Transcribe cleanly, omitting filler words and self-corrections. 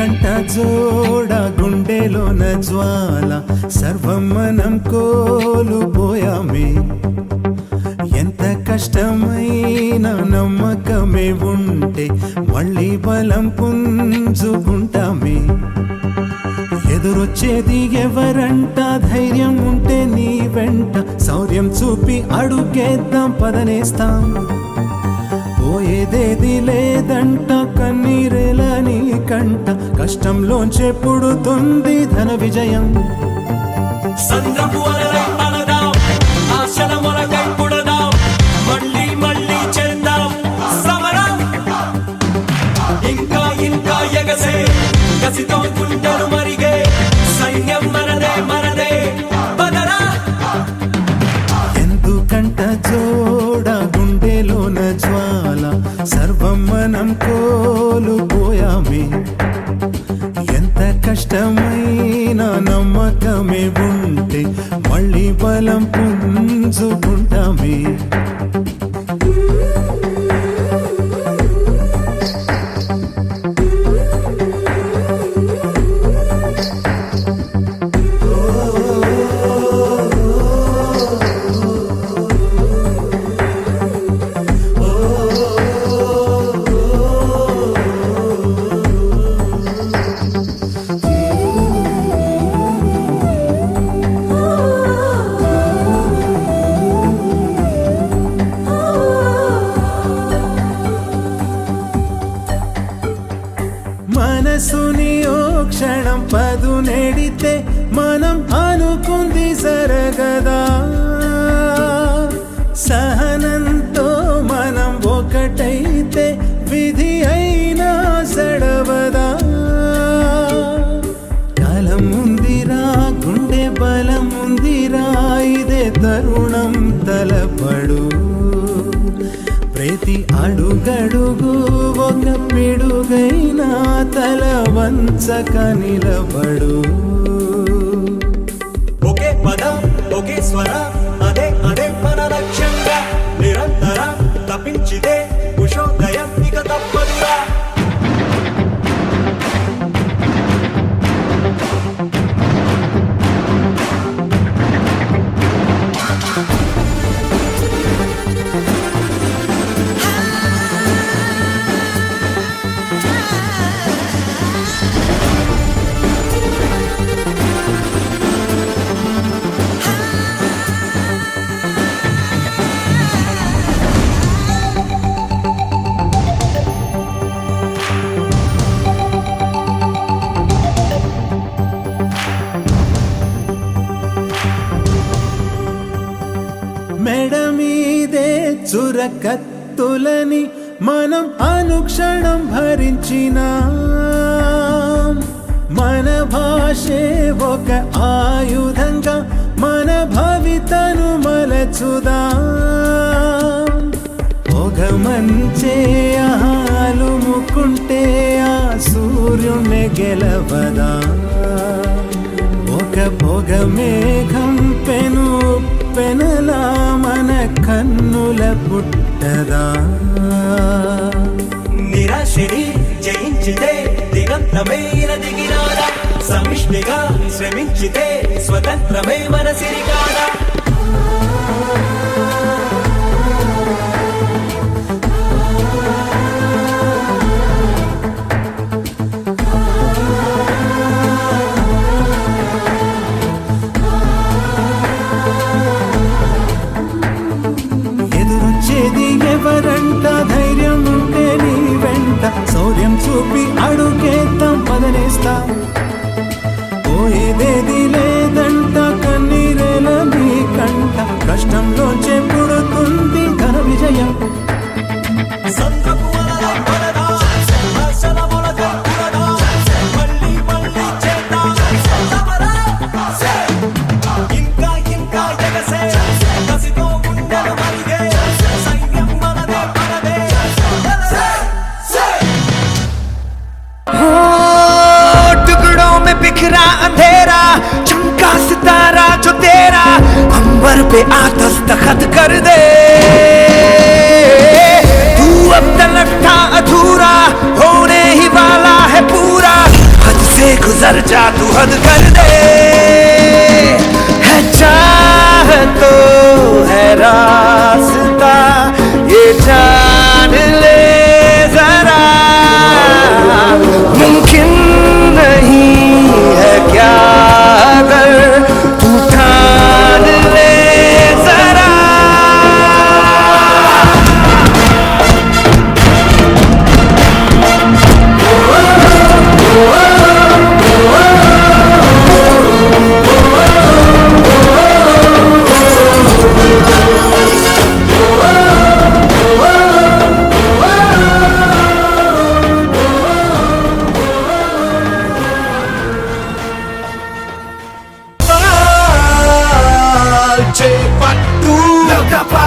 కంట జోడ గుండెలోన జ్వాల సర్వం మనం కోల్పోయామే ఎంత కష్టమైన నమ్మకమే ఉంటే మళ్ళీ బలం పుంజుకుంటామే ఎదురొచ్చేది ఎవరంట ధైర్యం ఉంటే నీ వెంట శౌర్యం చూపి అడుగేద్దాం పదనేస్తాం పోయేదేది లేదంట కన్నీరేల నీ కంట కష్టంలోంచే పుడుతుంది ధన విజయం సంద్రపు అలలై అలదాం ఆశల మొలకై పుడదాం మళ్ళీ మళ్ళీ చేద్దాం సమరం ఇంకా ఇంకా ఎగసే కసితో గుండెలు మరిగే సైన్యం మనదే మనదే బదరా ఎందుకంట జోడ గుండెలోన జ్వాల సర్వం మనం కోల్పోయామే ఎంత కష్టమైన నమ్మకమే ఉంటే మళ్ళీ బలం పుంజుకుంటామే మనసుని ఓ క్షణం పదునెడితే మనం అనుకుంది జరగదా సహనంతో మనం ఒకటైతే విధి అయినా సడవదా కాలం ఉందిరా గుండె బలం ఉందిరా ఇదే తరుణం తలపడు ప్రతి అడుగడుగు ఒక పిడుగైనా తల వంచక నిలబడు ఒకే పదం ఒకే స్వర అదే అదే మన లక్ష్యంగా నిరంతర తప్పించిదే ఉషోదయం ఇక తప్పదురా మెడ మీదే చురకత్తులని మనం అనుక్షణం భరించిన మన భాషే ఒక ఆయుధంగా మన భవితను మలచుదా పొగ మంచే ఆలుముకుంటే ఆ సూర్యుని గెలవదా ఒక పొగ మేఘం పెను పెనలా మన కన్నుల పుట్టదా నిరాశని జయించితే దిగంతమైన దిగినాడా సమిష్టిగా శ్రమించితే స్వతంత్రమే మన సిరిగాడా ఎవరంట ధైర్యం ఉంటే నీ వెంట శౌర్యం చూపి అడుగేద్దాం పదనేస్తాం పోయేదేది లేదంట కన్నీరేల నీ కంట కష్టంలోంచే పుడుతుంది ఘన విజయం సంద్రపు అలలై అలదాం ఆశల మొలకై పుడదాం మళ్ళీ మళ్ళీ చేద్దాం సమరం ఇంకా ఇంకా ఎగసే కసితో గుండెలు మరిగే సైన్యం మనదే మనదే टुकड़ों में बिखरा अंधेरा चमका सितारा जो तेरा अंबर पे आ दस्तखत कर दे तू अब तलक था अधूरा होने ही वाला है पूरा ఒక